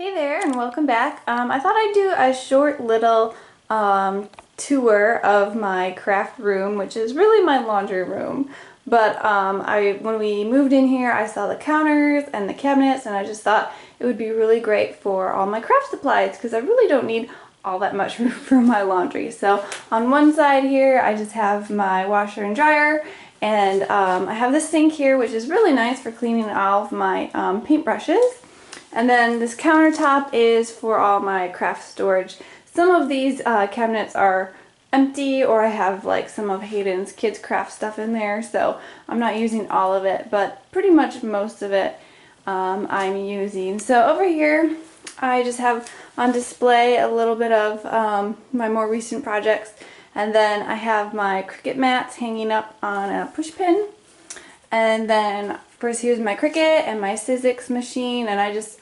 Hey there and welcome back. I thought I'd do a short little tour of my craft room, which is really my laundry room. But when we moved in here, I saw the counters and the cabinets, and I just thought it would be really great for all my craft supplies because I really don't need all that much room for my laundry. So on one side here, I just have my washer and dryer, and I have this sink here, which is really nice for cleaning all of my paintbrushes. And then this countertop is for all my craft storage. Some of these cabinets are empty, or I have like some of Hayden's kids craft stuff in there, so I'm not using all of it, but pretty much most of it I'm using. So over here I just have on display a little bit of my more recent projects, and then I have my Cricut mats hanging up on a push pin. And then, of course, here's my Cricut and my Sizzix machine, and I just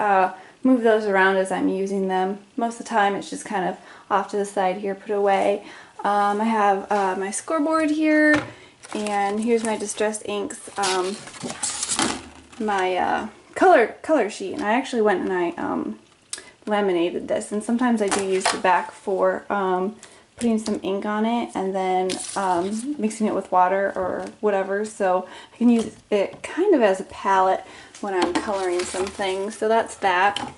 move those around as I'm using them. Most of the time it's just kind of off to the side here, put away. I have my scoreboard here, and here's my distressed inks, my color sheet. And I actually went and I laminated this, and sometimes I do use the back for putting some ink on it and then mixing it with water or whatever, so I can use it kind of as a palette when I'm coloring some things. So that's that.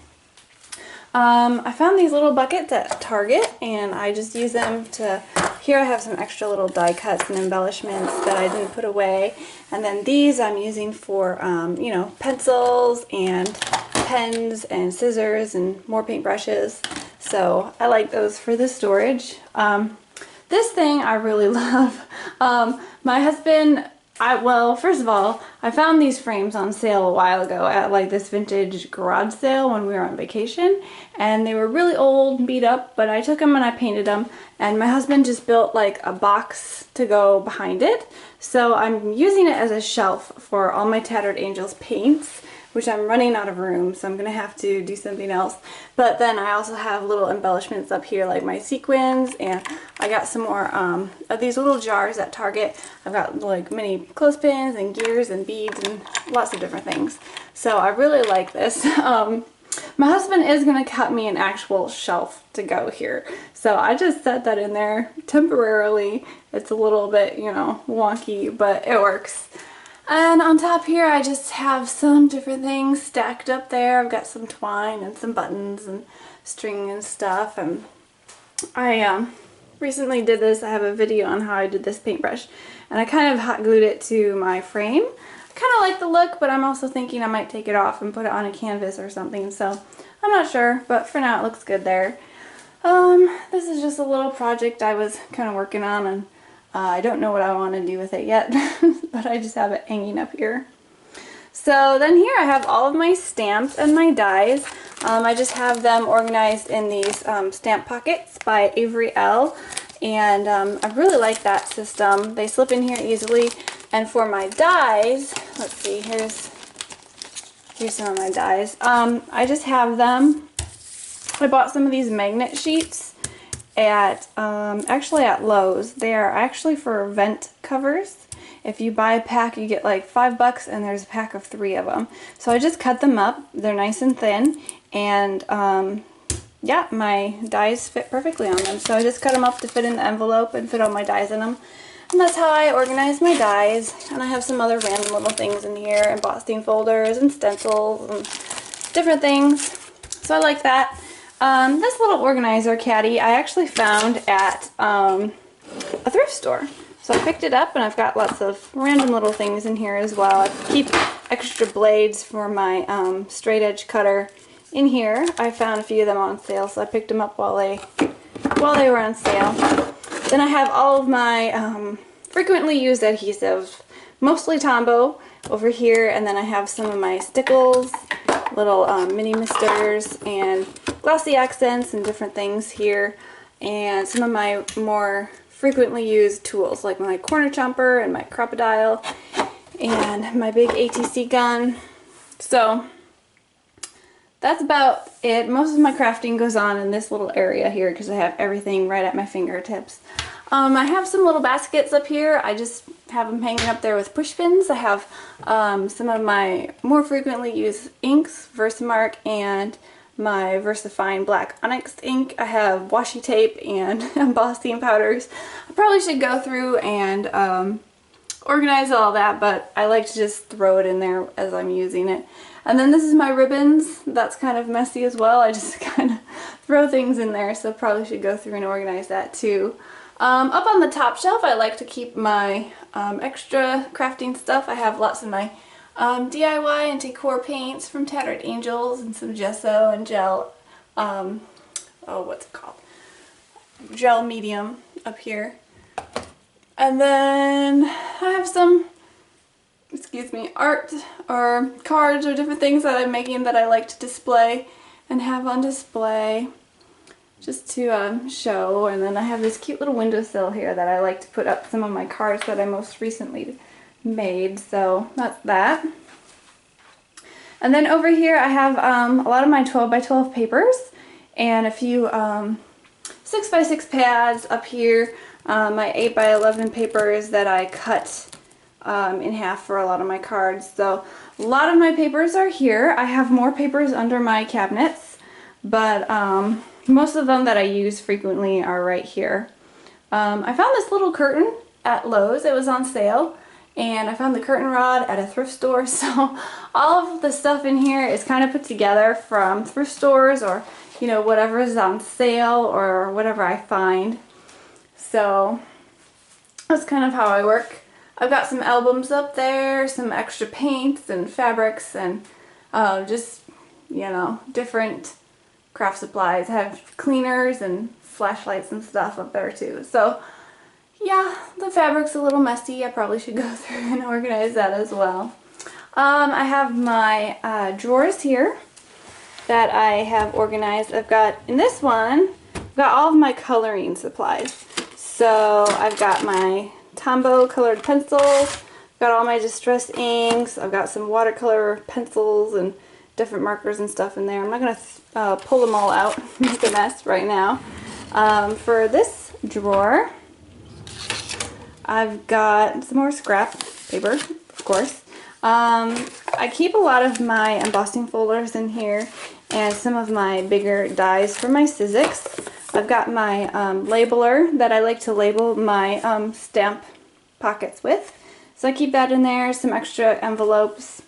I found these little buckets at Target, and I just use them to, here I have some extra little die cuts and embellishments that I didn't put away, and then these I'm using for you know, pencils and pens and scissors and more paintbrushes. So I like those for the storage. This thing I really love. My husband, well, first of all, I found these frames on sale a while ago at like this vintage garage sale when we were on vacation, and they were really old and beat up, but I took them and I painted them, and my husband just built like a box to go behind it. So I'm using it as a shelf for all my Tattered Angels paints, which I'm running out of room, so I'm going to have to do something else. But then I also have little embellishments up here like my sequins, and I got some more of these little jars at Target. I've got like mini clothespins and gears and beads and lots of different things. So I really like this. My husband is going to cut me an actual shelf to go here, so I just set that in there temporarily. It's a little bit, you know, wonky, but it works. And on top here I just have some different things stacked up there. I've got some twine and some buttons and string and stuff, and I recently did this. I have a video on how I did this paintbrush, and I kind of hot glued it to my frame. I kind of like the look, but I'm also thinking I might take it off and put it on a canvas or something, so I'm not sure, but for now it looks good there. This is just a little project I was kind of working on, and I don't know what I want to do with it yet, but I just have it hanging up here. So then here I have all of my stamps and my dies. I just have them organized in these stamp pockets by Avery L. And I really like that system. They slip in here easily. And for my dies, let's see, here's some of my dies. I just have them, I bought some of these magnet sheets at actually at Lowe's. They are actually for vent covers. If you buy a pack, you get like $5, and there's a pack of 3 of them. So I just cut them up. They're nice and thin, and yeah, my dies fit perfectly on them. So I just cut them up to fit in the envelope and fit all my dies in them. And that's how I organize my dies. And I have some other random little things in here, embossing folders and stencils and different things. So I like that. This little organizer caddy I actually found at a thrift store. So I picked it up, and I've got lots of random little things in here as well. I keep extra blades for my straight edge cutter in here. I found a few of them on sale, so I picked them up while they were on sale. Then I have all of my frequently used adhesive, mostly Tombow over here, and then I have some of my stickles, little mini misters and glossy accents and different things here, and some of my more frequently used tools like my corner chomper and my crocodile and my big ATC gun. So that's about it. Most of my crafting goes on in this little area here because I have everything right at my fingertips. I have some little baskets up here. I just have them hanging up there with push pins. I have some of my more frequently used inks, Versamark and my VersaFine black onyx ink. I have washi tape and embossing powders. I probably should go through and organize all that, but I like to just throw it in there as I'm using it. And then this is my ribbons. That's kind of messy as well. I just kind of throw things in there, so probably should go through and organize that too. Up on the top shelf, I like to keep my extra crafting stuff. I have lots of my DIY and decor paints from Tattered Angels and some gesso and gel, what's it called? Gel medium up here. And then I have some, excuse me, art or cards or different things that I'm making that I like to display and have on display just to show. And then I have this cute little windowsill here that I like to put up some of my cards that I most recently made, so that's that. And then over here I have a lot of my 12 by 12 papers and a few 6 by 6 pads up here, my 8 by 11 papers that I cut in half for a lot of my cards. So a lot of my papers are here. I have more papers under my cabinets, but most of them that I use frequently are right here. I found this little curtain at Lowe's. It was on sale. And I found the curtain rod at a thrift store, so all of the stuff in here is kind of put together from thrift stores or, you know, whatever is on sale or whatever I find. So that's kind of how I work. I've got some albums up there, some extra paints and fabrics and just, you know, different craft supplies. I have cleaners and flashlights and stuff up there too. So yeah, the fabric's a little messy. I probably should go through and organize that as well. I have my drawers here that I have organized. I've got, in this one, I've got all of my coloring supplies. So I've got my Tombow colored pencils, I've got all my distress inks, I've got some watercolor pencils and different markers and stuff in there. I'm not going to pull them all out, make a mess right now. For this drawer, I've got some more scrap paper, of course. I keep a lot of my embossing folders in here and some of my bigger dies for my Sizzix. I've got my labeler that I like to label my stamp pockets with. So I keep that in there, some extra envelopes.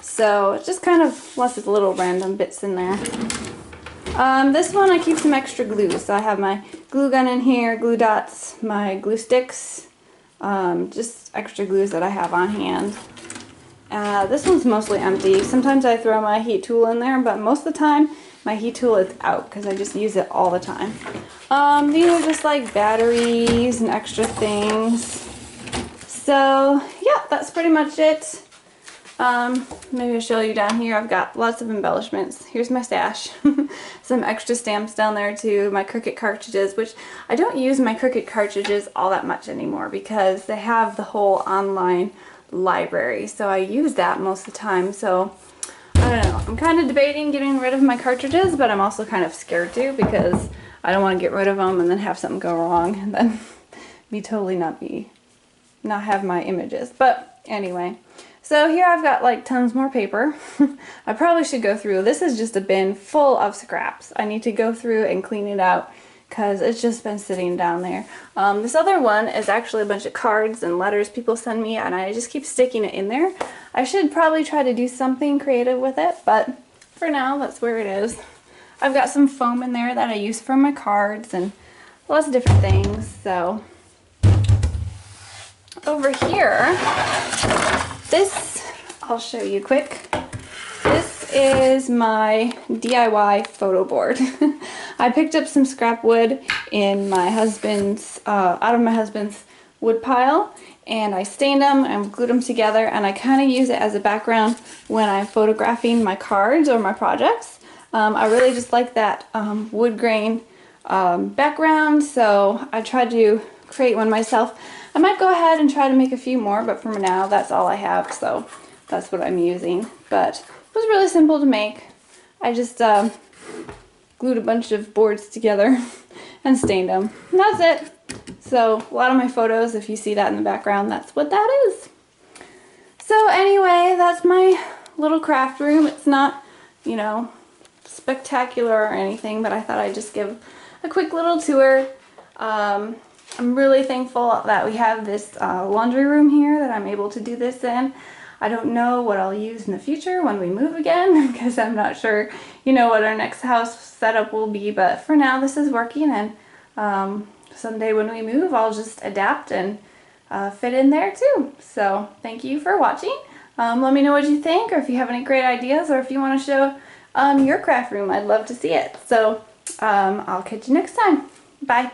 So it's just kind of lots of little random bits in there. This one I keep some extra glue, so I have my glue gun in here, glue dots, my glue sticks, just extra glues that I have on hand. This one's mostly empty. Sometimes I throw my heat tool in there, but most of the time my heat tool is out because I just use it all the time. These are just like batteries and extra things. So yeah, that's pretty much it. Maybe I'll show you down here. I've got lots of embellishments. Here's my stash. Some extra stamps down there too. My Cricut cartridges, which I don't use my Cricut cartridges all that much anymore because they have the whole online library. So I use that most of the time. So I don't know. I'm kind of debating getting rid of my cartridges, but I'm also kind of scared to because I don't want to get rid of them and then have something go wrong and then not have my images. But anyway. So here I've got like tons more paper. I probably should go through. This is just a bin full of scraps. I need to go through and clean it out because it's just been sitting down there. This other one is actually a bunch of cards and letters people send me and I just keep sticking it in there. I should probably try to do something creative with it, but for now that's where it is. I've got some foam in there that I use for my cards and lots of different things. So over here, this, I'll show you quick. This is my DIY photo board. I picked up some scrap wood in my husband's, out of my husband's wood pile, and I stained them and glued them together, and I kind of use it as a background when I'm photographing my cards or my projects. I really just like that wood grain background, so I tried to create one myself. I might go ahead and try to make a few more, but for now that's all I have, so that's what I'm using. But it was really simple to make. I just glued a bunch of boards together and stained them. And that's it. So a lot of my photos, if you see that in the background, that's what that is. So anyway, that's my little craft room. It's not, you know, spectacular or anything, but I thought I'd just give a quick little tour. I'm really thankful that we have this laundry room here that I'm able to do this in. I don't know what I'll use in the future when we move again, because I'm not sure, you know, what our next house setup will be, but for now this is working, and someday when we move I'll just adapt and fit in there too. So thank you for watching. Let me know what you think, or if you have any great ideas, or if you want to show your craft room. I'd love to see it. So I'll catch you next time. Bye.